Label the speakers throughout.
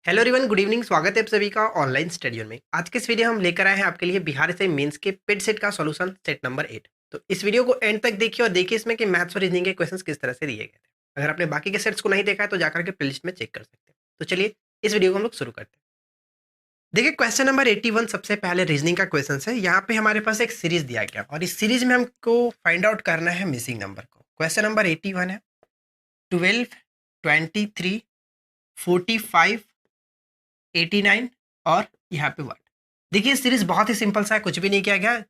Speaker 1: Hello everyone, good evening. स्वागत है आप सभी का ऑनलाइन स्टडियो में। आज के इस वीडियो हम लेकर आए हैं आपके लिए बिहार से मेंस के पेड सेट का सॉल्यूशन सेट नंबर 8। तो इस वीडियो को एंड तक देखिए और देखिए इसमें कि मैथ्स और रीजनिंग के क्वेश्चंस किस तरह से दिए गए थे। अगर आपने बाकी के सेट्स को नहीं देखा है तो जाकर के प्लेलिस्ट में चेक कर सकते हैं। तो चलिए इस वीडियो को हम लोग शुरू करते हैं। देखिए क्वेश्चन नंबर 81 सबसे पहले रीजनिंग का क्वेश्चन है। यहाँ पे हमारे पास एक सीरीज दिया गया और इस सीरीज में हमको फाइंड आउट करना है मिसिंग नंबर को। क्वेश्चन नंबर 81 है 12, 23, 45, 89 और यहाँ पे 1। देखिए सीरीज बहुत ही सिंपल सा है, कुछ भी नहीं किया गया।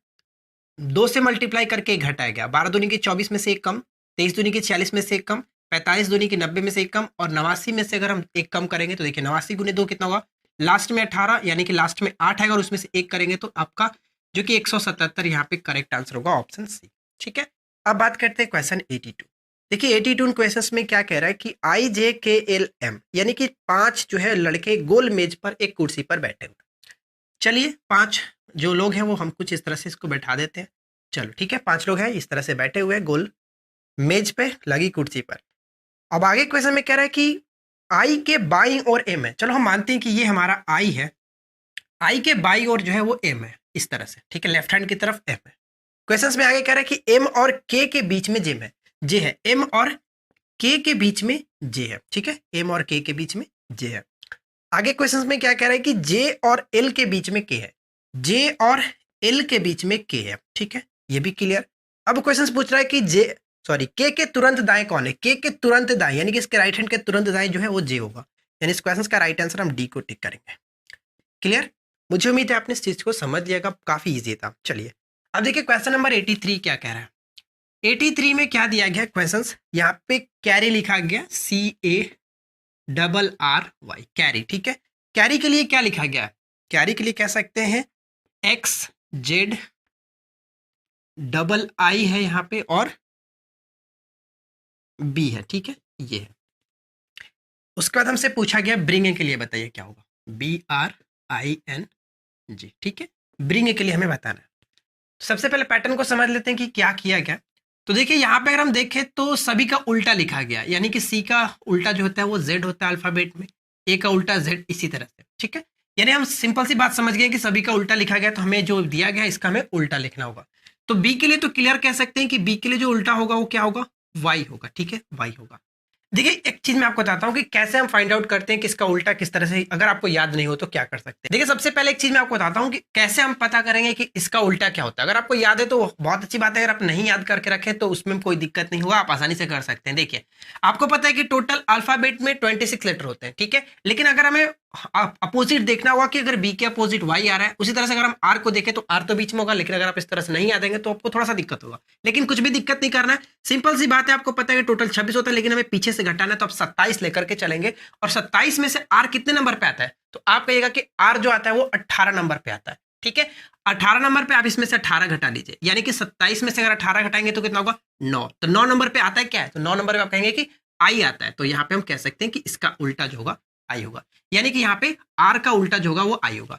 Speaker 1: 2 से मल्टीप्लाई करके एक घटाया गया। 12 दूनी की 24 में से एक कम, 23 दूनी की 46 में से एक कम, 45 दूनी की 90 में से एक कम और 89 में से अगर हम एक कम करेंगे तो देखिए 89 गुने 2 कितना होगा, लास्ट में 18 यानी कि लास्ट में 8 आएगा और उसमें से एक करेंगे तो आपका जो कि 177 यहाँ पे करेक्ट आंसर होगा ऑप्शन सी। ठीक है, अब बात करते हैं क्वेश्चन 82। देखिए 82 क्वेश्चन में क्या कह रहा है कि IJKLM यानी कि 5 जो है लड़के गोल मेज पर एक कुर्सी पर बैठे हुए। चलिए 5 जो लोग हैं वो हम कुछ इस तरह से इसको बैठा देते हैं। चलो ठीक है, 5 लोग हैं इस तरह से बैठे हुए हैं गोल मेज पे लगी कुर्सी पर। अब आगे क्वेश्चन में कह रहा है कि आई के बाई और एम है। चलो हम मानते हैं कि ये हमारा आई है, आई के बाई और जो है वो एम है इस तरह से। ठीक है, लेफ्ट हैंड की तरफ एम है। क्वेश्चन में आगे कह रहा है कि एम और के बीच में जेम है, जे है। एम और के बीच में जे है। ठीक है, एम और के बीच में जे है। आगे क्वेश्चन में क्या कह रहा है कि जे और एल के बीच में के है, जे और एल के बीच में के है। ठीक है, ये भी क्लियर। अब क्वेश्चन पूछ रहा है कि जे सॉरी के तुरंत दाएं कौन है। के तुरंत दाएं यानी कि इसके राइट हैंड के तुरंत दाएं जो है वो जे होगा, यानी इस क्वेश्चन का राइट आंसर हम डी को टिक करेंगे। क्लियर, मुझे उम्मीद है आपने इस चीज को समझ लिया, काफी इजी था। चलिए अब देखिए क्वेश्चन नंबर 83 क्या कह रहा है। 83 में क्या दिया गया क्वेश्चंस, यहाँ पे कैरी लिखा गया CARRY कैरी। ठीक है, कैरी के लिए क्या लिखा गया, कैरी के लिए कह सकते हैं XZII है यहाँ पे और B है। ठीक है, ये है। उसके बाद हमसे पूछा गया ब्रिंग के लिए बताइए क्या होगा, BRING। ठीक है, ब्रिंग के लिए हमें बताना है। सबसे पहले पैटर्न को समझ लेते हैं कि क्या किया गया। तो देखिए यहाँ पे अगर हम देखें तो सभी का उल्टा लिखा गया, यानी कि सी का उल्टा जो होता है वो जेड होता है अल्फाबेट में, ए का उल्टा जेड, इसी तरह से। ठीक है, यानी हम सिंपल सी बात समझ गए कि सभी का उल्टा लिखा गया, तो हमें जो दिया गया इसका हमें उल्टा लिखना होगा। तो बी के लिए तो क्लियर कह सकते हैं कि बी के लिए जो उल्टा होगा वो क्या होगा, वाई होगा। ठीक है, वाई होगा। देखिए एक चीज मैं आपको बताता हूँ कि कैसे हम फाइंड आउट करते हैं कि इसका उल्टा किस तरह से, अगर आपको याद नहीं हो तो क्या कर सकते हैं। देखिए सबसे पहले एक चीज मैं आपको बताता हूँ कि कैसे हम पता करेंगे कि इसका उल्टा क्या होता है। अगर आपको याद है तो बहुत अच्छी बात है, अगर आप नहीं याद करके रखें तो उसमें कोई दिक्कत नहीं होगा, आप आसानी से कर सकते हैं। देखिए आपको पता है कि टोटल अल्फाबेट में 26 लेटर होते हैं। ठीक है, लेकिन अगर हमें अपोजिट देखना होगा कि अगर बी के अपोजिट वाई आ रहा है, उसी तरह से अगर हम आर को देखें तो आर तो बीच में होगा, लेकिन अगर आप इस तरह से नहीं याद देंगे तो आपको थोड़ा सा दिक्कत होगा। लेकिन कुछ भी दिक्कत नहीं करना है, सिंपल सी बात है। आपको पता है कि टोटल 26 होता है, लेकिन हमें पीछे से घटाना है तो आप 27 लेकर के चलेंगे। और 27 में से आर कितने नंबर पे आता है, तो आप कहिएगा कि आर जो आता है वो 18 नंबर पे आता है। ठीक है, 18 नंबर पे आप इसमें से 18 घटा लीजिए, यानी कि 27 में से अगर 18 घटाएंगे तो कितना होगा, 9। तो 9 नंबर पे आता है क्या है, तो 9 नंबर पे आप कहेंगे कि आई आता है। तो यहाँ पे हम कह सकते हैं कि इसका उल्टा जो होगा आई होगा, यानी कि यहाँ पे आर का उल्टा जो होगा वो आई होगा।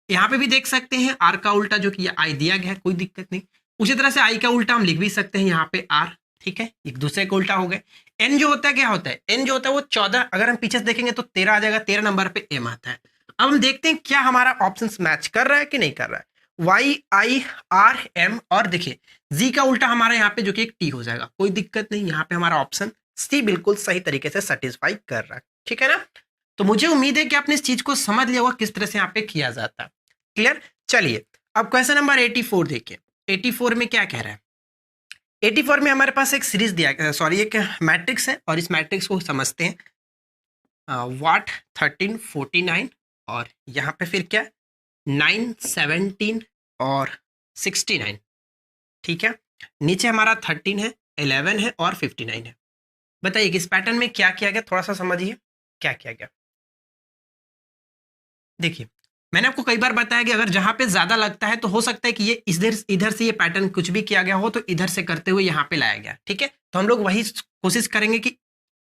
Speaker 1: यहाँ पे भी देख सकते हैं आर का उल्टा जो कि आई दिया गया है, कोई दिक्कत नहीं। उसी तरह से आई का उल्टा हम लिख भी सकते हैं यहाँ पे आर। ठीक है, एक दूसरे का उल्टा हो गए। एन जो होता है क्या होता है, एन जो होता है वो 14, अगर हम पीछे से देखेंगे तो 13 आ जाएगा, 13 नंबर पे एम आता है। अब हम देखते हैं क्या हमारा ऑप्शन मैच कर रहा है कि नहीं कर रहा है। वाई आई आर एम, और देखिए जी का उल्टा हमारा यहाँ पे जो कि एक टी हो जाएगा, कोई दिक्कत नहीं। यहाँ पे हमारा ऑप्शन सी बिल्कुल सही तरीके से सेटिस्फाई कर रहा है। ठीक है ना, तो मुझे उम्मीद है कि आपने इस चीज को समझ लिया होगा किस तरह से यहाँ पे किया जाता है। क्लियर, चलिए अब क्वेश्चन नंबर 84 देखिए। 84 में क्या कह रहा है, 84 में हमारे पास एक सीरीज दिया, सॉरी एक मैट्रिक्स है और इस मैट्रिक्स को समझते हैं। वाट 13 49 और यहाँ पे फिर क्या 9 17 और 69। ठीक है, नीचे हमारा 13 है, 11 है और 59 है। बताइए कि इस पैटर्न में क्या किया गया, थोड़ा सा समझिए क्या किया गया। देखिए मैंने आपको कई बार बताया कि अगर जहां पे ज्यादा लगता है तो हो सकता है कि ये इधर से ये पैटर्न कुछ भी किया गया हो तो इधर से करते हुए यहाँ पे लाया गया। ठीक है, तो हम लोग वही कोशिश करेंगे कि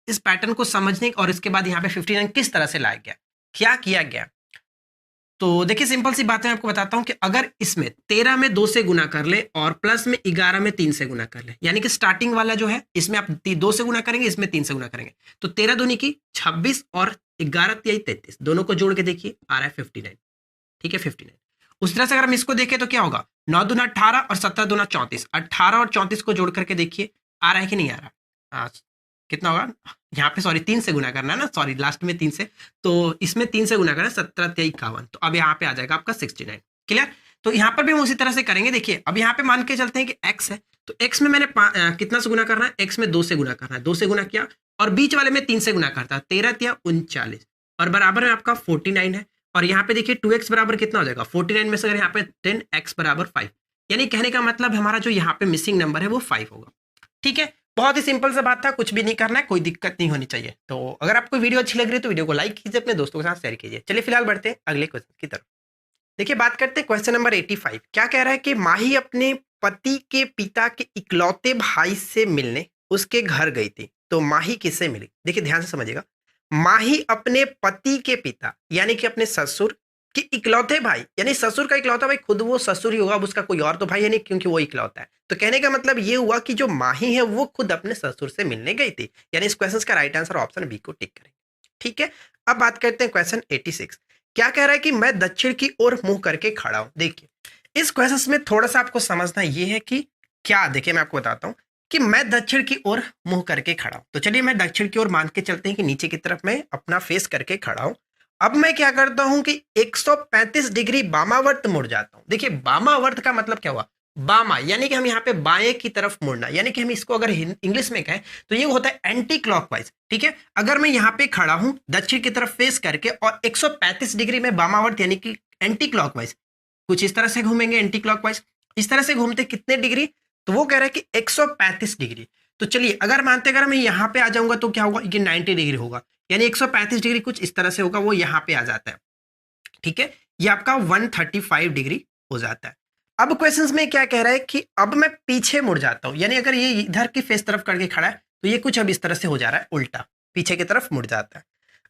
Speaker 1: इस पैटर्न को समझने और इसके बाद यहाँ पे 59 किस तरह से लाया गया, क्या किया गया। तो देखिए सिंपल सी बात है, आपको बताता हूं कि अगर इसमें 13 में 2 से गुना कर ले और प्लस में 11 में 3 से गुना कर ले, यानी कि स्टार्टिंग वाला जो है इसमें आप 2 से गुना करेंगे, इसमें 3 से गुना करेंगे, तो 13 दूनी की 26 और 11 तिहाई 33, दोनों को जोड़ के देखिए आ रहा है 59। ठीक है 59। उस तरह से अगर हम इसको देखें तो क्या होगा, 9 दूना 18 और 17 दूना 34, 18 और 34 को जोड़ करके देखिए आ रहा है कि नहीं आ रहा। कितना होगा यहाँ पे, सॉरी 3 से गुना करना है ना, सॉरी लास्ट में 3 से, तो इसमें 3 से गुना करना है, 17 तिहाई 51, तो अब यहाँ पे आ जाएगा आपका 69। क्लियर। तो यहाँ पर भी हम उसी तरह से करेंगे। देखिए अब यहाँ पे मान के चलते हैं कि x है, तो x में मैंने कितना से गुना करना है, x में 2 से गुना करना है, 2 से गुना किया और बीच वाले में 3 से गुना करता है, 13 तिया 39 और बराबर में आपका 49 है। और यहाँ पे देखिए 2x बराबर कितना हो जाएगा, 49 में से अगर यहाँ पे 10x बराबर 5, यानी कहने का मतलब हमारा जो यहाँ पे मिसिंग नंबर है वो 5 होगा। ठीक है, बहुत ही सिंपल सा बात था, कुछ भी नहीं करना है, कोई दिक्कत नहीं होनी चाहिए। तो अगर आपको वीडियो अच्छी लग रही है तो वीडियो को लाइक कीजिए, अपने दोस्तों के साथ शेयर कीजिए। चलिए फिलहाल बढ़ते हैं अगले क्वेश्चन की तरफ। देखिए बात करते हैं क्वेश्चन नंबर 85। क्या कह रहा है कि माही अपने पति के पिता के इकलौते भाई से मिलने उसके घर गई थी, तो माही किससे मिली। देखिए ध्यान से समझिएगा, माही अपने पति के पिता यानी कि अपने ससुर के इकलौते भाई, यानी ससुर का इकलौता भाई खुद वो ससुर ही होगा, अब उसका कोई और तो भाई है नहीं क्योंकि वो इकलौता है। तो कहने का मतलब ये हुआ कि जो माही है वो खुद अपने ससुर से मिलने गई थी, यानी इस क्वेश्चन का राइट आंसर ऑप्शन बी को टिक करेंगे। ठीक है, अब बात करते हैं क्वेश्चन 86। क्या कह रहा है कि मैं दक्षिण की ओर मुंह करके खड़ा हूं। देखिए इस क्वेश्चन में थोड़ा सा आपको समझना ये है कि क्या, देखिए मैं आपको बताता हूं कि मैं दक्षिण की ओर मुंह करके खड़ा हूं, तो चलिए मैं दक्षिण की ओर मान के चलते हैं कि नीचे की तरफ मैं अपना फेस करके खड़ा हूं। अब मैं क्या करता हूं कि 135 डिग्री वामावर्त मुड़ जाता हूं। देखिए वामावर्त का मतलब क्या हुआ, बामा यानी कि हम यहाँ पे बाएं की तरफ मुड़ना, यानी कि हम इसको अगर इंग्लिश में कहें तो ये होता है एंटी क्लॉकवाइज। ठीक है, अगर मैं यहाँ पे खड़ा हूं दक्षिण की तरफ फेस करके और 135 डिग्री में वामावर्त यानी कि एंटी क्लॉकवाइज, कुछ इस तरह से घूमेंगे एंटी क्लॉकवाइज, इस तरह से घूमते कितने डिग्री, तो वो कह रहा है कि 135 डिग्री। तो चलिए अगर मानते अगर मैं यहाँ पे आ जाऊंगा तो क्या होगा, ये 90 डिग्री होगा, यानी 135 डिग्री कुछ इस तरह से होगा, वो यहाँ पे आ जाता है। ठीक है, ये आपका 135 डिग्री हो जाता है। अब क्वेश्चंस में क्या कह रहा है कि अब मैं पीछे मुड़ जाता हूं, यानी अगर ये इधर की फेस तरफ करके खड़ा है तो ये कुछ अब इस तरह से हो जा रहा है, उल्टा पीछे की तरफ मुड़ जाता है।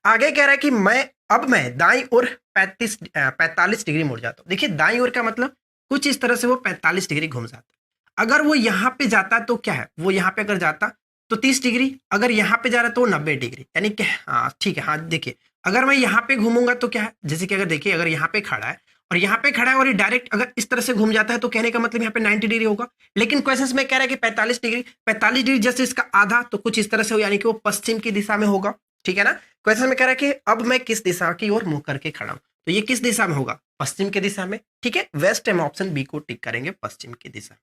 Speaker 1: आगे कह रहा है कि मैं दाईं ओर 45 डिग्री मुड़ जाता हूं। देखिए दाईं ओर का मतलब कुछ इस तरह से वो 45 डिग्री घूम जाता है। अगर वो यहाँ पे जाता तो क्या है, वो यहाँ पे अगर जाता तो 30 डिग्री, अगर यहाँ पे जा रहा है तो 90 डिग्री, यानी कि हाँ ठीक है। हाँ देखिए अगर मैं यहाँ पे घूमूंगा तो क्या है, जैसे कि अगर देखिए अगर यहाँ पे खड़ा है और यहाँ पे खड़ा है और ये डायरेक्ट अगर इस तरह से घूम जाता है तो कहने का मतलब यहाँ पे 90 डिग्री होगा। लेकिन क्वेश्चन में कह रहा है कि 45 डिग्री, 45 डिग्री जस्ट इसका आधा, तो कुछ इस तरह से हो, यानी कि वो पश्चिम की दिशा में होगा। ठीक है ना, क्वेश्चन में कह रहा है कि अब मैं किस दिशा की ओर मुंह करके खड़ा हूं, तो ये किस दिशा में होगा, पश्चिम की दिशा में। ठीक है, वेस्ट हम ऑप्शन बी को टिक करेंगे, पश्चिम की दिशा।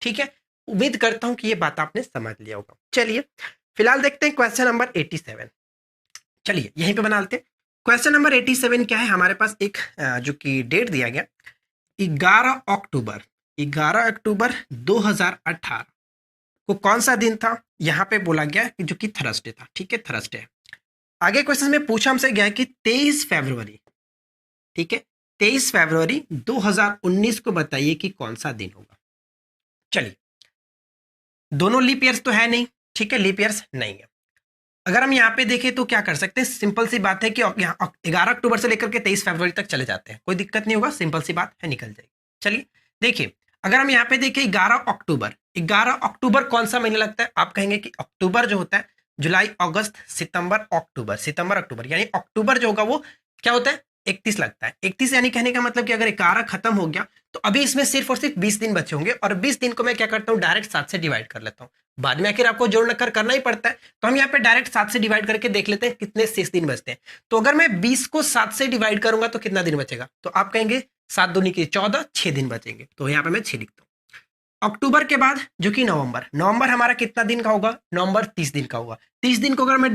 Speaker 1: ठीक है, उम्मीद करता हूं कि ये बात आपने समझ लिया होगा। चलिए फिलहाल देखते हैं क्वेश्चन नंबर 87। चलिए यहीं पे बना लेते हैं। क्वेश्चन नंबर 87 क्या है, हमारे पास एक जो कि डेट दिया गया 11 अक्टूबर 2018 को कौन सा दिन था, यहाँ पे बोला गया कि जो कि थर्सडे था। ठीक है, थर्सडे है। आगे क्वेश्चन में पूछा हमसे गया कि 23 फरवरी, ठीक है 23 फरवरी 2019 को बताइए कि कौन सा दिन होगा। चलिए दोनों लीप ईयर्स तो है नहीं, ठीक है लीप ईयर्स नहीं है। अगर हम यहाँ पे देखें तो क्या कर सकते हैं, सिंपल सी बात है कि 11 अक्टूबर से लेकर के 23 फरवरी तक चले जाते हैं, कोई दिक्कत नहीं होगा, सिंपल सी बात है, निकल जाएगी। चलिए देखिए अगर हम यहाँ पे देखें 11 अक्टूबर कौन सा महीना लगता है, आप कहेंगे कि अक्टूबर जो होता है जुलाई अगस्त सितंबर अक्टूबर, यानी अक्टूबर जो होगा वो क्या होता है 31 लगता है। 31 यानी कहने का मतलब कि अगर 11 खत्म हो गया तो अभी इसमें सिर्फ और सिर्फ 20 दिन बचे होंगे, और 20 दिन को मैं क्या करता हूँ डायरेक्ट 7 से डिवाइड कर लेता हूँ। बाद में आखिर आपको जोड़ नकर करना ही पड़ता है, तो हम यहाँ पे डायरेक्ट 7 से डिवाइड करके देख लेते हैं कितने शेष दिन बचते हैं। तो अगर मैं 20 को 7 से डिवाइड करूंगा तो कितना दिन बचेगा, तो आप कहेंगे 7 दूनी की 14, 6 दिन बचेंगे, तो यहाँ पे मैं 6 लिखता हूँ। अक्टूबर के बाद जो कि नवंबर हमारा कितना दिन का होगा, नवंबर 30 दिन का होगा। 30 दिन को अगर मैं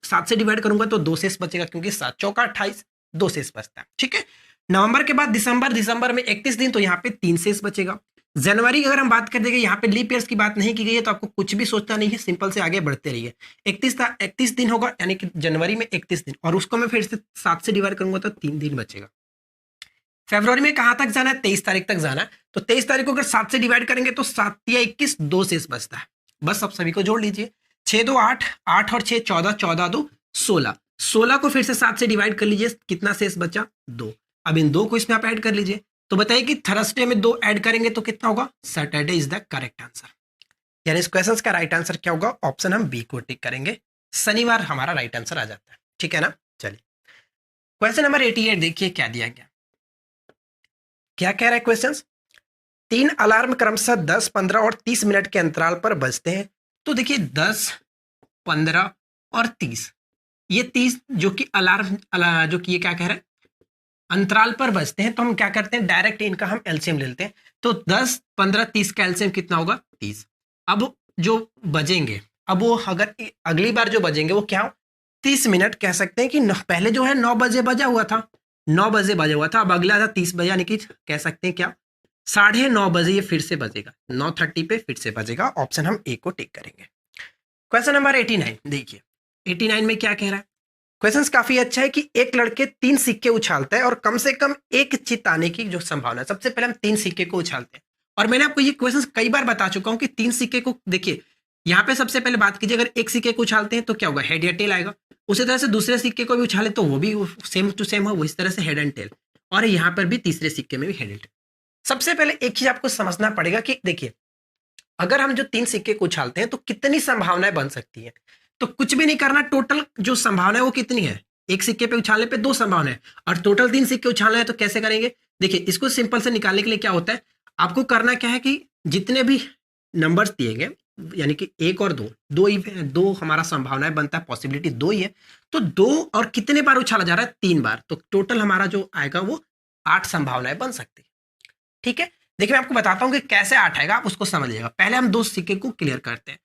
Speaker 1: 7 से डिवाइड करूंगा तो 2 शेष बचेगा, क्योंकि 7 चौका 28, 2 शेष बचता है। ठीक है, नवंबर के बाद दिसंबर में 31 दिन, तो यहाँ पे 3 शेष बचेगा। जनवरी अगर हम बात कर देंगे, यहाँ पे लीप ईयर्स की बात नहीं की गई है तो आपको कुछ भी सोचना नहीं है, सिंपल से आगे बढ़ते रहिए। 31 दिन होगा, यानी कि जनवरी में 31 दिन, और उसको मैं फिर से 7 से डिवाइड करूंगा तो 3 दिन बचेगा। फरवरी में कहां तक जाना है, 23 तारीख तक जाना है, तो 23 तारीख को अगर 7 से डिवाइड करेंगे तो 7 या 21, 2 शेष बचता है। बस अब सभी को जोड़ लीजिए, 6 2 8, 8 और 6 14, 14 2 16, 16 को फिर से 7 से डिवाइड कर लीजिए, कितना शेष बचा 2। अब इन 2 को इसमें आप ऐड कर लीजिए, तो बताइए कि थर्सडे में 2 ऐड करेंगे तो कितना होगा? Saturday is the correct answer. यानी इस क्वेश्चन का राइट आंसर क्या होगा? ऑप्शन हम बी को टिक करेंगे, शनिवार हमारा राइट आंसर आ जाता है। ठीक है ना? चलिए क्वेश्चन नंबर 88 देखिए क्या दिया गया। क्या कह रहा है क्वेश्चन? 3 अलार्म क्रमशः 10, 15 और 30 मिनट के अंतराल पर बजते हैं। तो देखिए 10, 15 और 30, ये 30 जो कि अलार्म जो कि ये क्या कह रहा है, अंतराल पर बजते हैं, तो हम क्या करते हैं, डायरेक्ट इनका हम एलसीएम ले लेते हैं। तो 10, 15, 30 का एलसीएम कितना होगा? 30। अब जो बजेंगे, अब वो अगर अगली बार जो बजेंगे वो क्या हो? 30 मिनट कह सकते हैं कि पहले जो है 9 बजे बजा हुआ था, 9 बजे बजा हुआ था, अब अगला था 30 बजे, यानी कि कह सकते हैं क्या, 9:30 बजे ये फिर से बजेगा, 9:30 पे फिर से बजेगा। ऑप्शन हम ए को टिक करेंगे। क्वेश्चन नंबर 89 देखिए, 89 में क्या कह रहा है? क्वेश्चन काफी अच्छा है कि एक लड़के 3 सिक्के उछालता है और कम से कम एक चित आने की जो संभावना है। सबसे पहले हम 3 सिक्के को उछालते हैं, और मैंने आपको ये क्वेश्चन कई बार बता चुका हूं कि 3 सिक्के को देखिए, यहाँ पे सबसे पहले बात कीजिए, अगर एक सिक्के को उछालते हैं तो क्या होगा? हेड या टेल आएगा। उसी तरह से दूसरे सिक्के को भी उछाले तो वो भी सेम टू सेम हो, वो इस तरह से हेड एंड टेल, और यहाँ पर भी तीसरे सिक्के में भी हेड एंड टेल। सबसे पहले एक चीज आपको समझना पड़ेगा कि देखिए, अगर हम जो 3 सिक्के को उछालते हैं तो कितनी संभावनाएं बन सकती है। तो कुछ भी नहीं करना, टोटल जो संभावना है वो कितनी है? एक सिक्के पे उछालने पे 2 संभावना है, और टोटल 3 सिक्के उछालना है, तो कैसे करेंगे? देखिए इसको सिंपल से निकालने के लिए क्या होता है, आपको करना क्या है कि जितने भी नंबर्स दिए गए, यानी कि 1 और 2, दो हमारा संभावनाएं बनता है, पॉसिबिलिटी 2 ही है, तो 2 और कितने बार उछाला जा रहा है? 3 बार, तो टोटल हमारा जो आएगा वो 8 संभावनाएं बन सकती है। ठीक है, देखिए मैं आपको बताता हूं कि कैसे 8 आएगा, आप उसको समझिएगा। पहले हम 2 सिक्के को क्लियर करते हैं।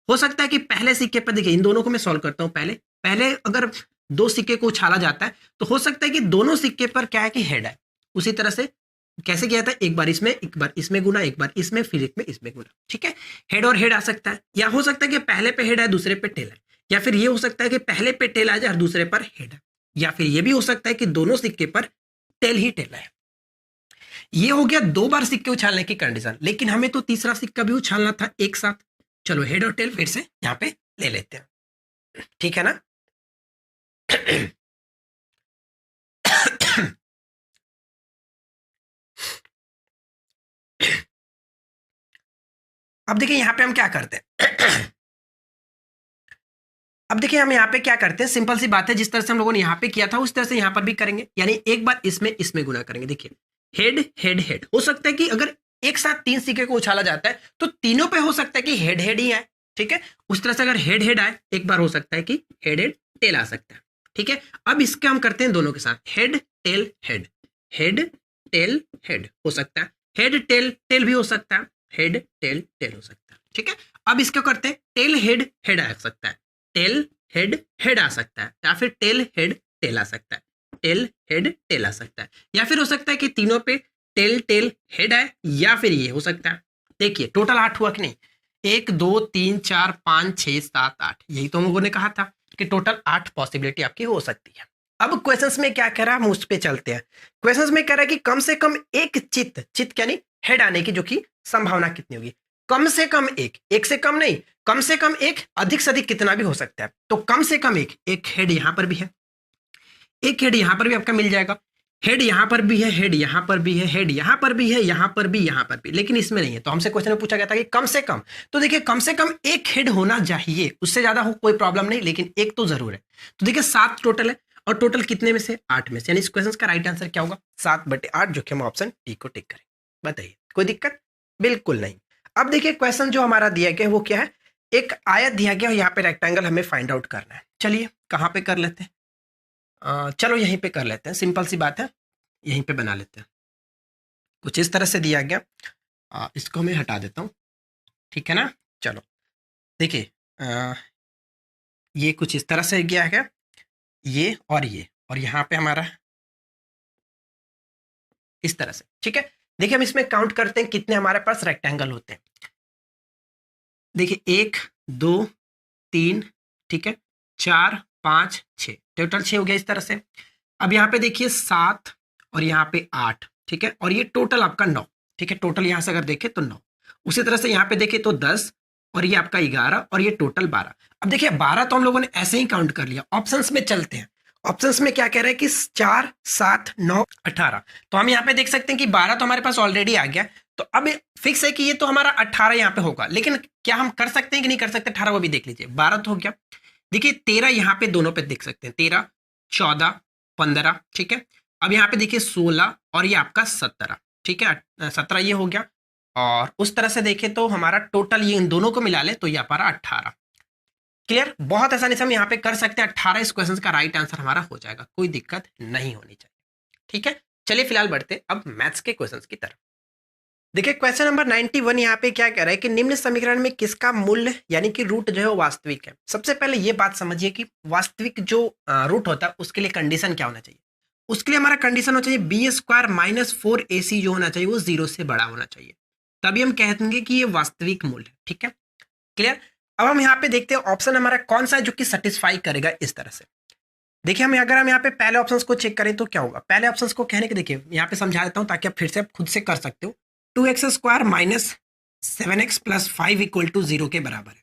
Speaker 1: हो सकता है कि पहले सिक्के पर, देखिए इन दोनों को मैं सॉल्व करता हूं। पहले अगर 2 सिक्के को उछाला जाता है तो हो सकता है कि दोनों सिक्के पर क्या है कि हेड है। उसी तरह से कैसे किया जाता है, एक बार इसमें गुना, एक बार इसमें, फिर एक में इसमें गुना। ठीक है, हेड और हेड आ सकता है, या हो सकता है कि पहले पे हेड है दूसरे पे टेल है, या फिर ये हो सकता है कि पहले पे टेल आ जाए और दूसरे पर हेड है, या फिर ये भी हो सकता है कि दोनों सिक्के पर टेल ही टेल है। ये हो गया 2 बार सिक्के उछालने की कंडीशन, लेकिन हमें तो तीसरा सिक्का भी उछालना था एक साथ। चलो हेड और टेल फिर से यहाँ पे ले लेते हैं। ठीक है ना? अब देखिए यहाँ पे हम क्या करते हैं। अब देखिए हम यहाँ पे क्या करते हैं, सिंपल सी बात है, जिस तरह से हम लोगों ने यहाँ पे किया था उस तरह से यहाँ पर भी करेंगे, यानी एक बार इसमें गुना करेंगे। देखिए हेड हेड हेड, हो सकता है कि अगर एक साथ 3 सिक्के को उछाला जाता है तो तीनों पे हो सकता है कि हेड हेड ही आए। ठीक है, उस तरह से अगर हेड हेड आए, एक बार हो सकता है कि हेड हेड टेल आ सकता है। ठीक है, अब इसके हम करते हैं दोनों के साथ, head tail head, head tail head हो सकता है, हेड टेल टेल भी हो सकता है, हेड टेल टेल हो सकता है। ठीक है, अब इसको करते हैं, टेल हेड हेड आ सकता है, टेल हेड हेड आ सकता है, या फिर टेल हेड टेल आ सकता है, टेल हेड टेल आ सकता है, या फिर हो सकता है कि तीनों पे टेल टेल हेड है, या फिर ये हो सकता है। देखिए टोटल 8 हुआ कि नहीं? 1 2 3 4 5 6 7 8, यही तो हम लोगों ने कहा था कि टोटल 8 पॉसिबिलिटी आपकी हो सकती है। अब क्वेश्चंस में क्या कह रहा है, हम उस पे चलते हैं। क्वेश्चंस में कह रहा है कि कम से कम एक चित यानी हेड आने की जो कि संभावना कितनी होगी? कम से कम एक से कम नहीं, कम से कम एक, अधिक से अधिक कितना भी हो सकता है। तो कम से कम एक हेड यहां पर भी है, एक हेड यहां पर भी आपका मिल जाएगा, हेड यहां पर भी है, हेड यहां पर भी है, हेड यहां पर भी है, यहां पर भी, यहां पर भी, लेकिन इसमें नहीं है। तो हमसे क्वेश्चन में पूछा गया था कि कम से कम, तो देखिए कम से कम एक हेड होना चाहिए, उससे ज्यादा हो कोई प्रॉब्लम नहीं, लेकिन एक तो जरूर है। तो देखिए 7 टोटल है, और टोटल कितने में से? 8 में से, यानी इस क्वेश्चन का राइट आंसर क्या होगा? 7/8, जो कि हम ऑप्शन डी को टिक करेंगे। बताइए कोई दिक्कत? बिल्कुल नहीं। अब देखिए क्वेश्चन जो हमारा दिया गया वो क्या है, एक आयत दिया गया और यहाँ पे रेक्टेंगल हमें फाइंड आउट करना है। चलिए कहाँ पे कर लेते हैं, चलो यहीं पे कर लेते हैं, सिंपल सी बात है, यहीं पे बना लेते हैं। कुछ इस तरह से दिया गया, इसको मैं हटा देता हूँ। ठीक है ना? चलो देखिए ये कुछ इस तरह से गया है, ये और यहाँ पे हमारा इस तरह से। ठीक है, देखिए हम इसमें काउंट करते हैं कितने हमारे पास रेक्टेंगल होते हैं। देखिए 1 2 3, ठीक है, 4 5 6, टोटल 6 हो गया इस तरह से। अब यहाँ पे देखिए 7 और यहाँ पे 8, ठीक है, और ये टोटल आपका 9। ठीक है, टोटल यहाँ से अगर देखें तो 9। उसी तरह से यहाँ पे देखें तो 10 और ये आपका 11 और ये टोटल 12। अब देखिए 12 तो हम लोगों ने ऐसे ही काउंट कर लिया। ऑप्शंस में चलते हैं, ऑप्शंस में क्या कह रहा है कि 4, 7, 9, 18। तो हम यहाँ पे देख सकते हैं कि 12 तो हमारे पास ऑलरेडी आ गया, तो अब फिक्स है कि ये तो हमारा 18 यहाँ पे होगा। लेकिन क्या हम कर सकते हैं कि नहीं कर सकते 18, वो भी देख लीजिए। 12 तो हो गया, देखिए 13 यहाँ पे दोनों पे देख सकते हैं, 13, 14, 15, ठीक है। अब यहाँ पे देखिए 16 और ये आपका 17, ठीक है, 17 ये हो गया। और उस तरह से देखें तो हमारा टोटल ये इन दोनों को मिला ले तो ये हमारा 18। क्लियर, बहुत आसानी से हम यहाँ पे कर सकते हैं। 18 इस क्वेश्चन का राइट आंसर हमारा हो जाएगा, कोई दिक्कत नहीं होनी चाहिए। ठीक है, चलिए फिलहाल बढ़ते अब मैथ्स के क्वेश्चन की तरफ। देखिए क्वेश्चन नंबर 91 यहाँ पे क्या कह रहा है कि निम्न समीकरण में किसका मूल्य यानी कि रूट जो है वो वास्तविक है। सबसे पहले ये बात समझिए कि वास्तविक जो रूट होता है उसके लिए कंडीशन क्या होना चाहिए। उसके लिए हमारा कंडीशन होना चाहिए b² - 4ac जो होना चाहिए वो 0 से बड़ा होना चाहिए, तभी हम कहेंगे कि ये वास्तविक मूल्य है। ठीक है, क्लियर। अब हम यहाँ पे देखते हैं ऑप्शन हमारा कौन सा है जो कि सेटिस्फाई करेगा इस तरह से। देखिए हम अगर हम यहाँ पे पहले ऑप्शंस को चेक करें तो क्या होगा। पहले ऑप्शंस को कहने के देखिए यहाँ पे समझा देता हूँ ताकि आप फिर से आप खुद से कर सकते हो। 2x² - 7x + 5 = 0 के बराबर है।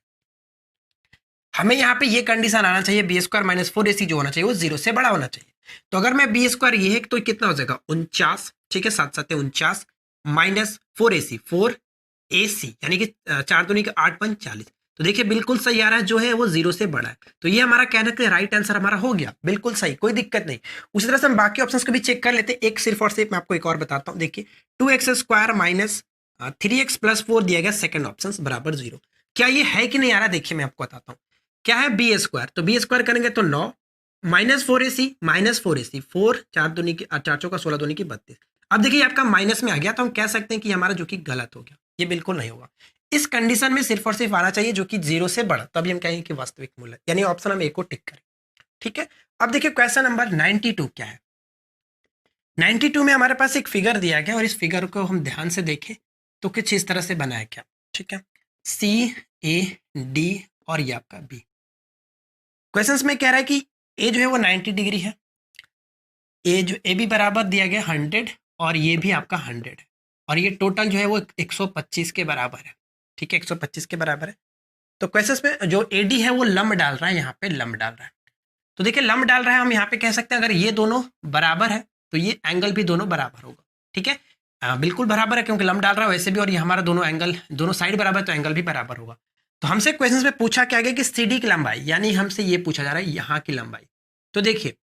Speaker 1: हमें यहाँ पे ये कंडीशन आना चाहिए b² - 4ac जो होना चाहिए वो 0 से बड़ा होना चाहिए। तो अगर मैं b² ये है तो कितना हो जाएगा 49, ठीक है, 7 7 49 माइनस 4ac 4ac यानी कि 4 दूनी के 8 5 40। तो देखिए बिल्कुल सही आ रहा है, जो है वो 0 से बड़ा है। तो ये हमारा कहने के राइट आंसर हमारा हो गया, बिल्कुल सही, कोई दिक्कत नहीं। उसी तरह से हम बाकी ऑप्शंस को भी चेक कर लेते हैं। एक सिर्फ और सिर्फ मैं आपको एक और बताता हूँ। देखिए 2x² - 3x + 4 दिया गया, सेकंड ऑप्शन बराबर 0। क्या ये है कि नहीं आ रहा, देखिए मैं आपको बताता हूँ। क्या है b², तो b² करेंगे तो 9 माइनस 4ac 4 4 दूनी की 4 चौका 16 दूनी की 32। अब देखिए आपका माइनस में आ गया, तो हम कह सकते हैं कि हमारा जो कि गलत हो गया, ये बिल्कुल नहीं होगा। इस कंडीशन में सिर्फ और सिर्फ आना चाहिए जो कि 0 से बड़ा, तभी हम कहेंगे कि वास्तविक मूल्य, यानी ऑप्शन हम ए को टिक करें। ठीक है, अब देखिए क्वेश्चन नंबर 92 क्या है। 92 में हमारे पास एक फिगर दिया गया और इस फिगर को हम ध्यान से देखें तो कुछ इस तरह से बनाया गया। ठीक है, CAD और ये आपका B। क्वेश्चंस में कह रहा है कि ए जो है वो 90 डिग्री है, ए भी बराबर दिया गया 100 और ये भी आपका 100 है, और ये टोटल जो है वो 125 के बराबर है। ठीक है, 125 के बराबर है। तो क्वेश्चंस में जो AD है वो लंब डाल रहा है, यहाँ पे लंब डाल रहा है। तो देखिए लंब डाल रहा है, हम यहाँ पे कह सकते हैं अगर ये दोनों बराबर है तो ये एंगल भी दोनों बराबर होगा। ठीक है, बिल्कुल बराबर है क्योंकि लंब डाल रहा है वैसे भी, और ये हमारा दोनों एंगल दोनों साइड बराबर है तो एंगल भी बराबर होगा। तो हमसे क्वेश्चन में पूछा क्या गया कि CD की लंबाई, यानी हमसे ये पूछा जा रहा है यहाँ की लंबाई। तो देखिए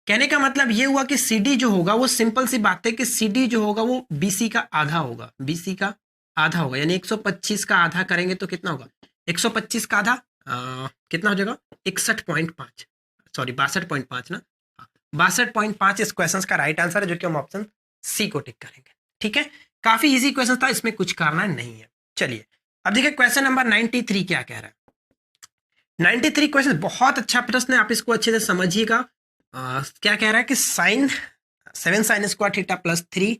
Speaker 1: कहने का मतलब ये हुआ कि CD जो होगा वो सिंपल सी बात है कि CD जो होगा वो BC का आधा होगा, BC का आधा होगा, यानी 125 का आधा करेंगे तो कितना होगा 125 का आधा कितना हो जाएगा 61.5, सॉरी 62.5 ना, 62.5 इस क्वेश्चन का राइट आंसर है, जो कि हम ऑप्शन सी को टिक करेंगे। ठीक है, काफी इजी क्वेश्चन था, इसमें कुछ करना नहीं है। चलिए अब देखिए क्वेश्चन नंबर 93 क्या कह रहा है। 93 क्वेश्चन बहुत अच्छा प्रश्न है, आप इसको अच्छे से समझिएगा। क्या कह रहा है कि sine 7 sin square theta plus 3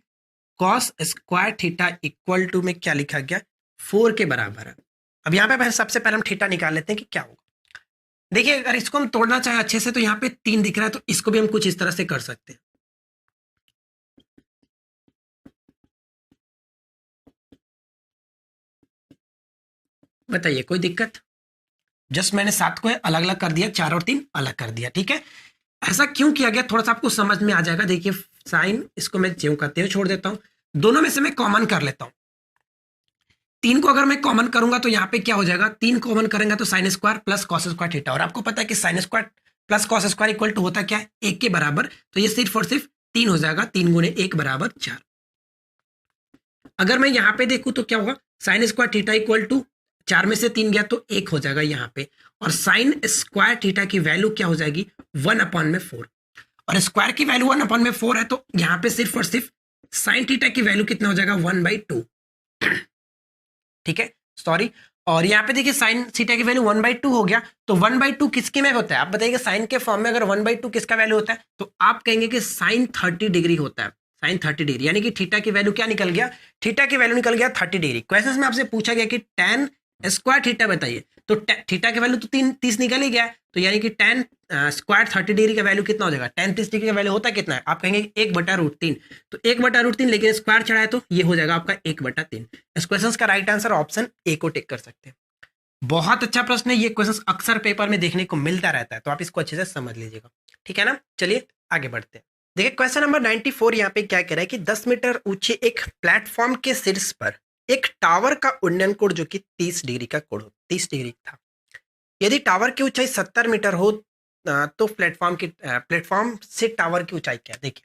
Speaker 1: cos square theta equal to में क्या लिखा गया 4 के बराबर है। अब यहाँ पे सबसे पहले हम थीटा निकाल लेते हैं कि क्या होगा। देखिए अगर इसको हम तोड़ना चाहे अच्छे से तो यहाँ पे 3 दिख रहा है, तो इसको भी हम कुछ इस तरह से कर सकते हैं। बताइए कोई दिक्कत। जस्ट मैंने 7 को अलग अलग कर दिया, 4 और 3 अलग कर दिया। ठीक है, ऐसा क्यों किया गया थोड़ा सा आपको समझ में आ जाएगा। देखिए साइन इसको मैं ज्यों करते हुए छोड़ देता हूं, दोनों में से मैं कॉमन कर लेता हूं। 3 को अगर मैं कॉमन करूंगा तो यहाँ पे क्या हो जाएगा, 3 कॉमन करेंगे तो sine square plus cos square theta, और आपको पता है कि sine square plus cos square equal to होता क्या है 1 के बराबर, तो ये सिर्फ और सिर्फ 3 हो जाएगा, 3 गुने 1 बराबर 4। अगर मैं यहाँ पे देखूं तो क्या होगा, sine square theta equal to 4 में से 3 गया तो 1 हो जाएगा यहाँ पे, और साइन स्क्वायर थीटा की वैल्यू क्या हो जाएगी 1/4, और स्क्वायर की वैल्यू 1/4 है, तो यहाँ पे सिर्फ और सिर्फ साइन थीटा की वैल्यू कितना हो जाएगा 1/2। ठीक है, सॉरी, और यहाँ पे देखिए साइन थीटा की वैल्यू 1/2 हो गया, तो 1/2 किसके में होता है आप बताइएगा। साइन के फॉर्म में अगर 1/2 किसका वैल्यू होता है, तो आप कहेंगे कि साइन 30 डिग्री होता है, साइन 30 डिग्री, यानी कि थीटा की वैल्यू क्या निकल गया, थीटा की वैल्यू निकल गया 30 डिग्री। क्वेश्चन में आपसे पूछा गया कि tan स्क्वायर थीटा बताइए, तो थीटा की वैल्यू तो 30 निकल ही गया, तो यानी कि tan स्क्वायर 30 डिग्री का वैल्यू कितना हो जाएगा, tan 30 डिग्री का वैल्यू होता कितना है, आप कहेंगे 1/√3, तो 1/√3, लेकिन स्क्वायर चढ़ा है तो ये हो जाएगा आपका 1/3। इस क्वेश्चन का राइट आंसर ऑप्शन ए को टिक कर सकते हैं। बहुत अच्छा प्रश्न है, ये क्वेश्चन अक्सर पेपर में देखने को मिलता रहता है, तो आप इसको अच्छे से समझ लीजिएगा, ठीक है ना। चलिए आगे बढ़ते हैं। देखिए क्वेश्चन नंबर 94 यहाँ पे क्या कह रहा है कि 10 मीटर ऊंचे एक प्लेटफॉर्म के शीर्ष पर एक टावर का उन्नयन कोण जो कि 30 डिग्री का कोण 30 डिग्री था। यदि टावर की ऊंचाई 70 मीटर हो तो प्लेटफॉर्म से टावर की ऊंचाई क्या। देखिए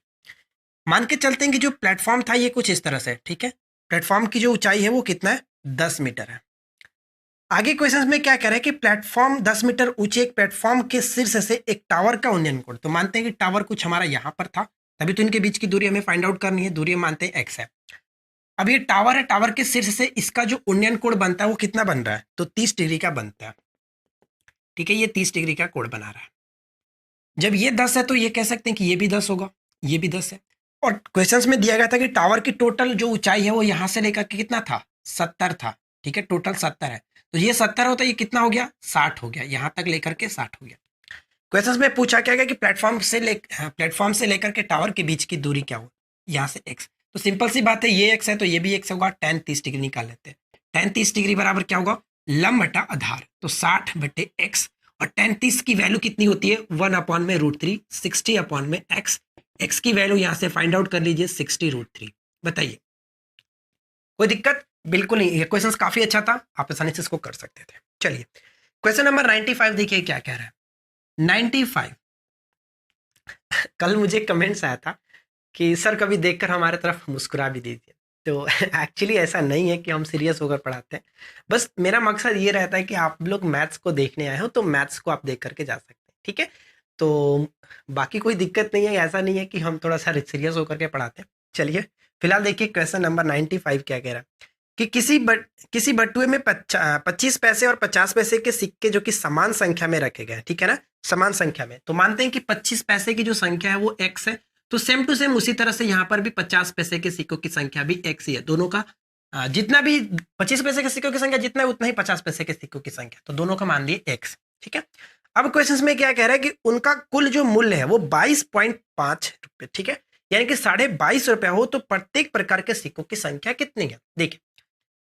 Speaker 1: मान के चलते हैं कि जो प्लेटफॉर्म था ये कुछ इस तरह से, ठीक है। प्लेटफॉर्म की जो ऊंचाई है वो कितना है, 10 मीटर है। आगे क्वेश्चन में क्या कह रहा है कि प्लेटफॉर्म 10 मीटर ऊंचे एक प्लेटफॉर्म के शीर्ष से एक टावर का उन्नयन कोण। तो मानते हैं कि टावर कुछ हमारा यहाँ पर था, तभी तो इनके बीच की दूरी हमें फाइंड आउट करनी है। दूरी हम मानते हैं x है। अब ये टावर है, टावर के शीर्ष से इसका जो उन्नयन कोण बनता है वो कितना बन रहा है, तो 30 डिग्री का बनता है, ठीक है। ये 30 डिग्री का कोण बना रहा है। जब ये 10 है तो ये कह सकते हैं कि ये भी 10 होगा, ये भी 10 है। और क्वेश्चंस में दिया गया था कि टावर की टोटल जो ऊंचाई है वो यहाँ से लेकर के कितना था, 70 था, ठीक है। टोटल 70 है, तो ये 70 होता है, ये कितना हो गया, 60 हो गया, यहाँ तक लेकर के 60 हो गया। क्वेश्चंस में पूछा क्या गया कि प्लेटफॉर्म से लेकर के टावर के बीच की दूरी क्या हो, यहाँ से x। तो सिंपल सी बात है, ये x है तो ये भी x होगा। tan 30 डिग्री निकाल लेते हैं। tan 30 डिग्री बराबर क्या होगा, लंब बटा आधार, तो 60 बटे x। और tan 30 की वैल्यू कितनी होती है, 1/√3, 60/x। x की वैल्यू यहाँ से फाइंड आउट कर लीजिए, 60√3। बताइए कोई दिक्कत, बिल्कुल नहीं। ये क्वेश्चन काफी अच्छा था, आप आसानी से इसको कर सकते थे। चलिए क्वेश्चन नंबर 95 देखिए क्या कह रहा है। 95 कल मुझे कमेंट्स आया था कि सर कभी देखकर हमारे तरफ मुस्कुरा भी दीजिए। तो एक्चुअली ऐसा नहीं है कि हम सीरियस होकर पढ़ाते हैं, बस मेरा मकसद ये रहता है कि आप लोग मैथ्स को देखने आए हो तो मैथ्स को आप देख करके जा सकते हैं, ठीक है। तो बाकी कोई दिक्कत नहीं है, ऐसा नहीं है कि हम थोड़ा सा सीरियस होकर के पढ़ाते हैं। चलिए फिलहाल देखिए क्वेश्चन नंबर 95 क्या कह रहा है कि किसी बटुए में 25 पैसे और 50 पैसे के सिक्के जो कि समान संख्या में रखे गए, ठीक है ना, समान संख्या में। तो मानते हैं कि 25 पैसे की जो संख्या है वो x है, तो सेम टू सेम उसी तरह से यहाँ पर भी 50 पैसे के सिक्कों की संख्या भी x ही है। दोनों का जितना भी 25 पैसे के सिक्कों की संख्या जितना है उतना ही 50 पैसे के सिक्कों की संख्या, तो दोनों का मान लिए x, ठीक है। अब क्वेश्चन में क्या कह रहा है कि उनका कुल जो मूल्य है वो 22.5 रुपए, ठीक है, यानी कि 22.5 रुपया हो तो प्रत्येक प्रकार के सिक्कों की संख्या कितनी है। देखिए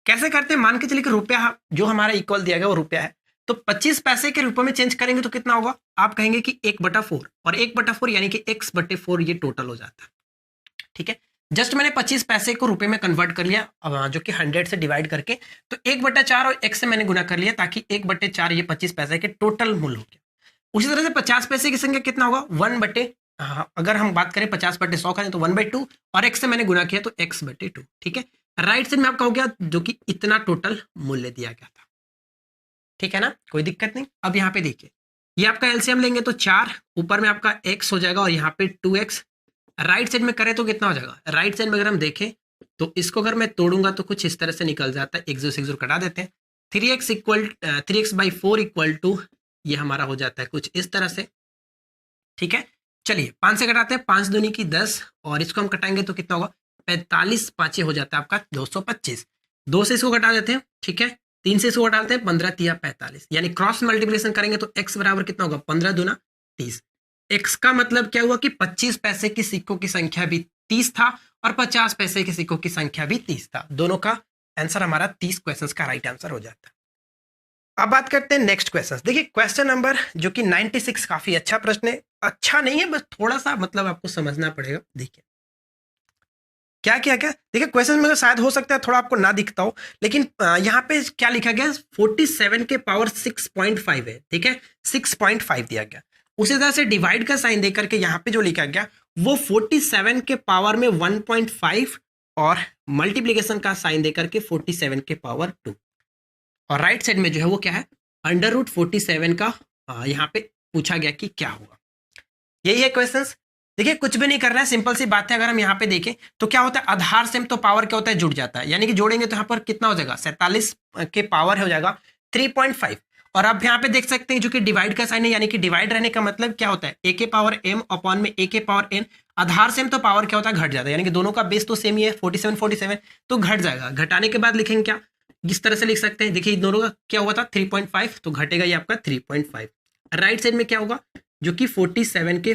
Speaker 1: कैसे करते हैं, मान के चलिए कि रुपया जो हमारा इक्वल दिया गया वो रुपया है, तो 25 पैसे के रुपये में चेंज करेंगे तो कितना होगा, आप कहेंगे कि 1/4, और 1/4 यानी कि x/4 ये टोटल हो जाता है, ठीक है। जस्ट मैंने 25 पैसे को रुपए में कन्वर्ट कर लिया, जो कि 100 से डिवाइड करके, तो 1/4 और x से मैंने गुना कर लिया, ताकि 1/4 ये 25 पैसे के टोटल मूल्य हो गया। उसी तरह से 50 पैसे की संख्या कितना होगा, 1 अगर हम बात करें 50/100 करें तो 1/2, और x से मैंने गुना किया तो x/2, ठीक है। राइट साइड में आपका हो गया जो कि इतना टोटल मूल्य दिया गया था, ठीक है ना, कोई दिक्कत नहीं। अब यहाँ पे देखिए ये आपका एलसीएम लेंगे तो 4, ऊपर में आपका x हो जाएगा और यहाँ पे 2x। राइट साइड में करें तो कितना हो जाएगा, राइट साइड में अगर हम देखें तो इसको अगर मैं तोड़ूंगा तो कुछ इस तरह से निकल जाता है, 1 0 6 0 कटा देते हैं, 3x/4 इक्वल टू ये हमारा हो जाता है कुछ इस तरह से, ठीक है। चलिए 5 से कटाते हैं, 5 दूनी की 10, और इसको हम कटाएंगे तो कितना होगा, 45 5 हो जाता है आपका 225। 2 से इसको घटा देते हैं, ठीक है, 3 से इसको घटा देते हैं, 15 3 45, यानी क्रॉस मल्टीप्लिकेशन करेंगे तो x बराबर कितना होगा, 15 दूना 30। x का मतलब क्या हुआ कि 25 पैसे की सिक्कों की संख्या भी 30 था और 50 पैसे की सिक्कों की संख्या भी 30 था। दोनों का आंसर हमारा 30 क्वेश्चंस का राइट आंसर हो जाता है। अब बात करते हैं नेक्स्ट क्वेश्चन। देखिए क्वेश्चन नंबर जो कि 96 काफी अच्छा प्रश्न है, अच्छा नहीं है, बस थोड़ा सा मतलब आपको समझना पड़ेगा। देखिए क्या किया क्या, देखिए क्वेश्चन में शायद हो सकता है थोड़ा आपको ना दिखता हो, लेकिन यहाँ पे क्या लिखा गया, 47 के पावर 6.5 है, ठीक है, 6.5 दिया गया। उसी तरह से डिवाइड का साइन देकर के यहाँ पे जो लिखा गया वो 47 के पावर में 1.5 और मल्टीप्लीकेशन का साइन देकर के 47 के पावर 2, और राइट साइड में जो है वो क्या है, √47 का यहाँ पे पूछा गया कि क्या होगा। यही है क्वेश्चन। देखिए कुछ भी नहीं करना है, सिंपल सी बात है। अगर हम यहाँ पे देखें तो क्या होता है, आधार से तो पावर क्या होता है, जुड़ जाता है, यानी कि जोड़ेंगे तो यहाँ पर कितना हो जाएगा, 47 के पावर हो जाएगा 3.5। और अब यहाँ पे देख सकते हैं जो कि डिवाइड का साइन है, यानी कि डिवाइड रहने का मतलब क्या होता है, a के पावर m अपॉन में a के पावर n। आधार सेम तो पावर क्या होता है, घट जाता है, यानी कि दोनों का बेस तो सेम ही है, 47 47, तो घट जाएगा। घटाने के बाद लिखेंगे क्या, जिस तरह से लिख सकते हैं, देखिए दोनों का क्या हुआ था 3.5, तो घटेगा ये आपका 3.5। राइट साइड में क्या होगा, जो कि 47 के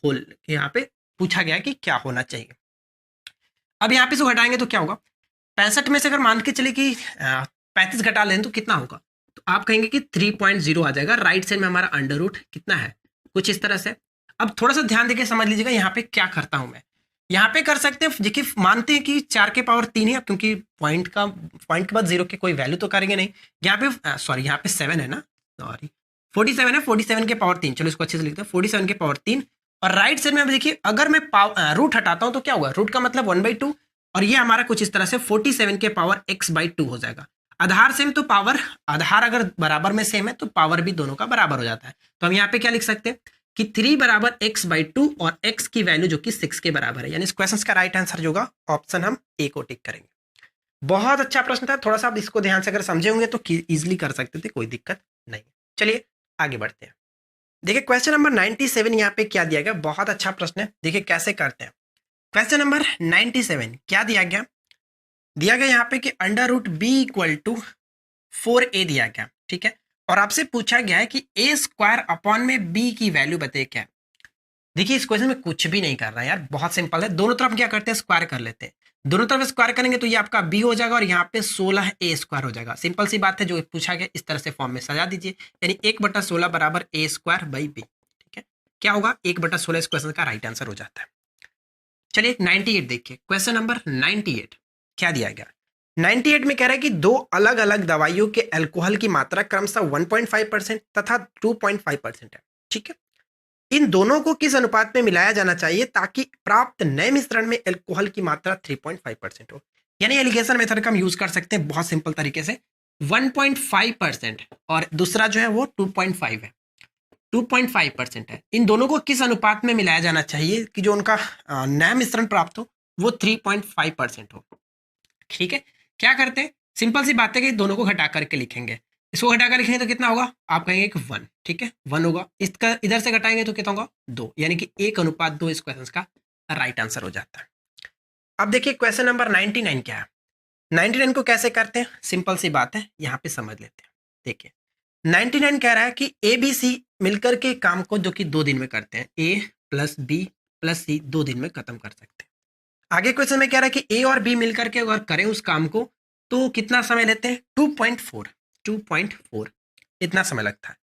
Speaker 1: होल यहाँ पे पूछा गया कि क्या होना चाहिए। अब यहाँ पे से घटाएंगे तो क्या होगा, 65 में से अगर मान के चले कि 35 घटा लें तो कितना होगा, तो आप कहेंगे कि 3.0 आ जाएगा। राइट साइड में हमारा अंडर रूट कितना है, कुछ इस तरह से। अब थोड़ा सा ध्यान देके समझ लीजिएगा यहाँ पे क्या करता हूं मैं। यहाँ पे कर सकते हैं, देखिए मानते हैं कि 4 के पावर 3 है, क्योंकि पॉइंट के बाद 0 के कोई वैल्यू तो करेंगे नहीं। यहाँ पे सॉरी यहाँ पे 7 है ना, सॉरी 47 है, 47 के पावर 3, चलो इसको अच्छे से लिखते हैं, 47 के पावर 3। और राइट साइड में अब देखिए अगर मैं रूट हटाता हूं तो क्या होगा, रूट का मतलब 1/2, और ये हमारा कुछ इस तरह से 47 के पावर x/2 हो जाएगा। आधार सेम तो पावर, आधार अगर बराबर में सेम है तो पावर भी दोनों का बराबर हो जाता है। तो हम यहाँ पे क्या लिख सकते हैं कि 3 बराबर x/2 और x की वैल्यू जो कि 6 के बराबर है, यानी इस क्वेश्चन का राइट आंसर जो होगा ऑप्शन हम ए को टिक करेंगे। बहुत अच्छा प्रश्न था, थोड़ा सा आप इसको ध्यान से अगर समझे होंगे तो इजिली कर सकते थे, कोई दिक्कत नहीं। चलिए आगे बढ़ते हैं। देखिए क्वेश्चन नंबर 97 यहाँ पे क्या दिया गया, बहुत अच्छा प्रश्न है। देखिए कैसे करते हैं। क्वेश्चन नंबर 97 क्या दिया गया, दिया गया यहाँ पे कि under root B equal to 4a दिया गया, ठीक है। और आपसे पूछा गया है कि a स्क्वायर अपॉन में b की वैल्यू बताइए क्या है। देखिए इस क्वेश्चन में कुछ भी नहीं कर रहा है यार, बहुत सिंपल है। दोनों तरफ क्या करते हैं, स्क्वायर कर लेते हैं। दोनों तरफ स्क्वायर करेंगे तो ये आपका b हो जाएगा और यहाँ पे 16a स्क्वायर हो जाएगा। सिंपल सी बात है, जो पूछा गया इस तरह से फॉर्म में सजा दीजिए, यानी 1/16 बराबर a स्क्वायर बाई b, ठीक है। क्या होगा, 1/16 इस क्वेश्चन का राइट आंसर हो जाता है। चलिए 98 देखिए, क्वेश्चन नंबर 98 क्या दिया गया। 98 में कह रहा है कि दो अलग अलग दवाइयों के अल्कोहल की मात्रा क्रमशः 1.5% तथा 2.5% है, ठीक है। इन दोनों को किस अनुपात में मिलाया जाना चाहिए ताकि प्राप्त नए मिश्रण में अल्कोहल की मात्रा 3.5% हो। यानी एलिगेशन मेथड का हम यूज कर सकते हैं बहुत सिंपल तरीके से। 1.5% और दूसरा जो है वो 2.5 है, 2.5% है। इन दोनों को किस अनुपात में मिलाया जाना चाहिए कि जो उनका नया मिश्रण प्राप्त हो वो 3.5% हो, ठीक है। क्या करते हैं, सिंपल सी बात है कि दोनों को घटा करके लिखेंगे। इसको घटाकर लिखेंगे तो कितना होगा, आप कहेंगे कि 1, ठीक है, 1 होगा। इसका इधर से घटाएंगे तो कितना होगा, 2, यानी कि 1:2 इस क्वेश्चन का राइट आंसर हो जाता है। अब देखिए क्वेश्चन नंबर 99 क्या है। 99 को कैसे करते हैं, सिंपल सी बात है, यहाँ पे समझ लेते हैं। देखिए 99 कह रहा है कि ए बी सी मिलकर के काम को जो कि 2 दिन में करते हैं, ए प्लस बी प्लस सी 2 दिन में खत्म कर सकते हैं। आगे क्वेश्चन में कह रहा है कि ए और बी मिलकर के अगर करें उस काम को तो कितना समय लेते हैं, 2.4 इतना समय लगता है।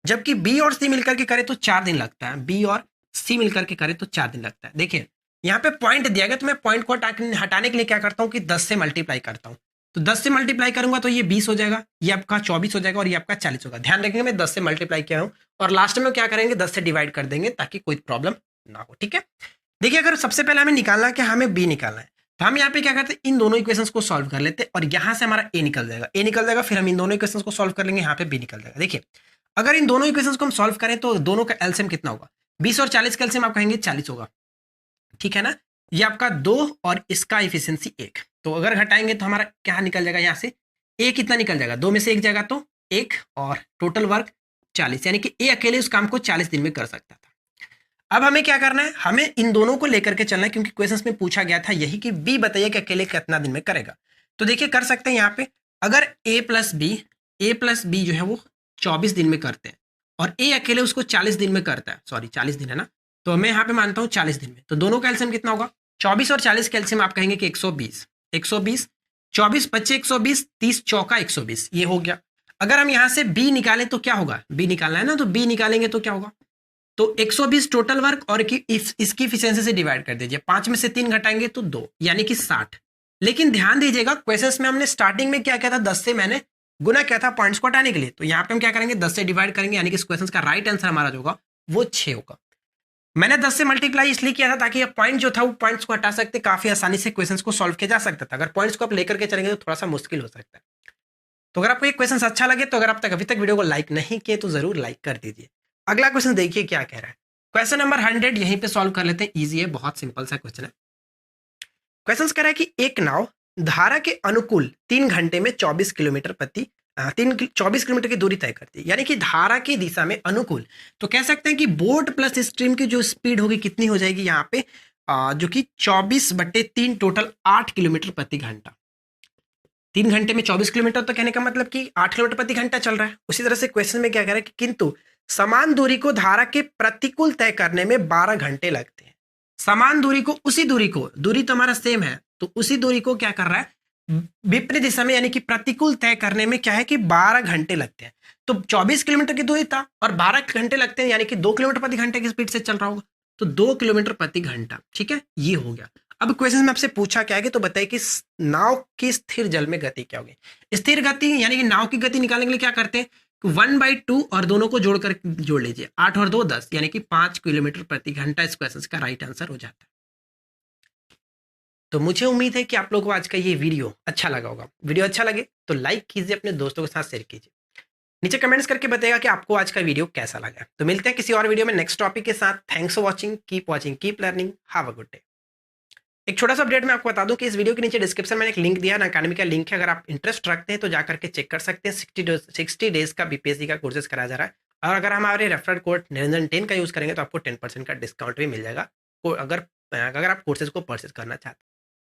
Speaker 1: जबकि बी और सी मिलकर के करे तो 4 दिन लगता है, बी और सी मिलकर के करे तो 4 दिन लगता है। देखिए यहाँ पे पॉइंट दिया गया तो मैं पॉइंट को हटाने के लिए क्या करता हूँ कि 10 से मल्टीप्लाई करता हूँ। तो 10 से मल्टीप्लाई करूंगा तो ये 20 हो जाएगा, ये आपका 24 हो जाएगा और ये आपका 40 होगा। ध्यान रखेंगे मैं 10 से मल्टीप्लाई किया हूँ और लास्ट में क्या करेंगे 10 से डिवाइड कर देंगे ताकि कोई प्रॉब्लम ना हो, ठीक है। देखिए अगर सबसे पहले हमें निकालना है कि हमें बी निकालना है तो हम यहाँ पे क्या करते हैं, इन दोनों इक्वेशंस को सॉल्व कर लेते हैं और यहाँ से हमारा ए निकल जाएगा, फिर हम इन दोनों इक्वेशंस को सॉल्व कर लेंगे, यहाँ पे बी निकल जाएगा। देखिए अगर इन दोनों इक्वेशंस को हम सॉल्व करें तो दोनों का एलसीएम कितना होगा, 20 और 40 का एलसीएम आप कहेंगे 40 होगा, ठीक है ना। ये आपका 2 और इसका इफिशियंसी 1, तो अगर घटाएंगे तो हमारा क्या निकल जाएगा, यहाँ से ए कितना निकल जाएगा, 2 में से 1 जाएगा तो 1 और टोटल वर्क 40, यानी कि ए अकेले उस काम को 40 दिन में कर सकता था। अब हमें क्या करना है, हमें इन दोनों को लेकर के चलना है क्योंकि क्वेश्चंस में पूछा गया था यही कि बी बताइए कि अकेले कितना दिन में करेगा। तो देखिए कर सकते हैं यहाँ पे, अगर ए प्लस बी जो है वो 24 दिन में करते हैं और ए अकेले उसको 40 दिन में करता है, सॉरी 40 दिन है ना, तो मैं यहाँ पे मानता हूँ 40 दिन में। तो दोनों का एलसीएम कितना होगा, 24 और 40 का एलसीएम आप कहेंगे कि 120, 24 बच्चे 120, 30 चौका 120, ये हो गया। अगर हम यहाँ से बी निकालें तो क्या होगा, बी निकालना है ना, तो बी निकालेंगे तो क्या होगा, तो 120 टोटल वर्क और इसकी इफिशियंसी से डिवाइड कर दीजिए, 5 में से 3 घटाएंगे तो 2, यानी कि 60। लेकिन ध्यान दीजिएगा क्वेश्चंस में हमने स्टार्टिंग में क्या किया था, 10 से मैंने गुना किया था पॉइंट्स को हटाने के लिए, तो यहाँ पे हम क्या करेंगे 10 से डिवाइड करेंगे, यानी कि इस क्वेश्चन का राइट आंसर हमारा जो होगा वो 6 होगा। मैंने 10 से मल्टीप्लाई इसलिए किया था ताकि पॉइंट जो था वो पॉइंट्स को हटा सकते, काफी आसानी से क्वेश्चन को सॉल्व किया जा सकता था। अगर पॉइंट्स को आप लेकर के चलेंगे तो थोड़ा सा मुश्किल हो सकता है। तो अगर आपको ये क्वेश्चन अच्छा लगे तो अगर आप अभी तक वीडियो को लाइक नहीं किए तो जरूर लाइक कर दीजिए। अगला क्वेश्चन देखिए क्या कह रहा है, क्वेश्चन नंबर 100 यहीं पे सॉल्व कर लेते हैं, इजी है, बहुत सिंपल सा क्वेश्चन है। क्वेश्चन कह रहा है कि एक नाव धारा के अनुकूल 3 घंटे में 24 किलोमीटर की दूरी तय करती है, यानी कि धारा की दिशा में अनुकूल। तो कह सकते हैं कि बोट प्लस स्ट्रीम की जो स्पीड होगी कितनी हो जाएगी यहाँ पे, जो कि 24/3 टोटल 8 किलोमीटर प्रति घंटा। 3 घंटे में 24 किलोमीटर, तो कहने का मतलब कि 8 किलोमीटर प्रति घंटा चल रहा है। उसी तरह से क्वेश्चन में क्या कह रहा है कि किंतु समान दूरी को धारा के प्रतिकूल तय करने में 12 घंटे लगते हैं। समान दूरी को, दूरी तो हमारा सेम है, तो उसी दूरी को क्या कर रहा है, विपरीत दिशा में यानी कि प्रतिकूल तय करने में क्या है कि 12 घंटे लगते हैं। तो 24 किलोमीटर की दूरी था और 12 घंटे लगते हैं, यानी कि 2 किलोमीटर प्रति घंटे की स्पीड से चल रहा होगा, तो 2 किलोमीटर प्रति घंटा। ठीक है, ये हो गया। अब क्वेश्चन में आपसे पूछा क्या है कि तो बताइए कि नाव की स्थिर जल में गति क्या होगी। स्थिर गति यानी कि नाव की गति निकालने के लिए क्या करते हैं, 1/2 और दोनों को जोड़ लीजिए, 8 और 2 10, यानी कि 5 किलोमीटर प्रति घंटा इस क्वेश्चन का राइट आंसर हो जाता है। तो मुझे उम्मीद है कि आप लोगों को आज का ये वीडियो अच्छा लगा होगा। वीडियो अच्छा लगे तो लाइक कीजिए, अपने दोस्तों के साथ शेयर कीजिए, नीचे कमेंट्स करके बताइएगा कि आपको आज का वीडियो कैसा लगा। तो मिलते हैं किसी और वीडियो में नेक्स्ट टॉपिक के साथ। Thanks for watching, keep learning, have a good day. एक छोटा सा अपडेट मैं आपको बता दूं कि इस वीडियो के नीचे डिस्क्रिप्शन में एक लिंक दिया है, अकाडमी का लिंक है। अगर आप इंटरेस्ट रखते हैं तो जाकर के चेक कर सकते हैं। 60 डेज का बीपीएससी का कोर्सेज कराया जा रहा है, और अगर हमारे रेफरल कोड निरंजन 10 का यूज करेंगे तो आपको 10% का डिस्काउंट भी मिल जाएगा, अगर आप कोर्सेज को परचेज करना चाहते हैं।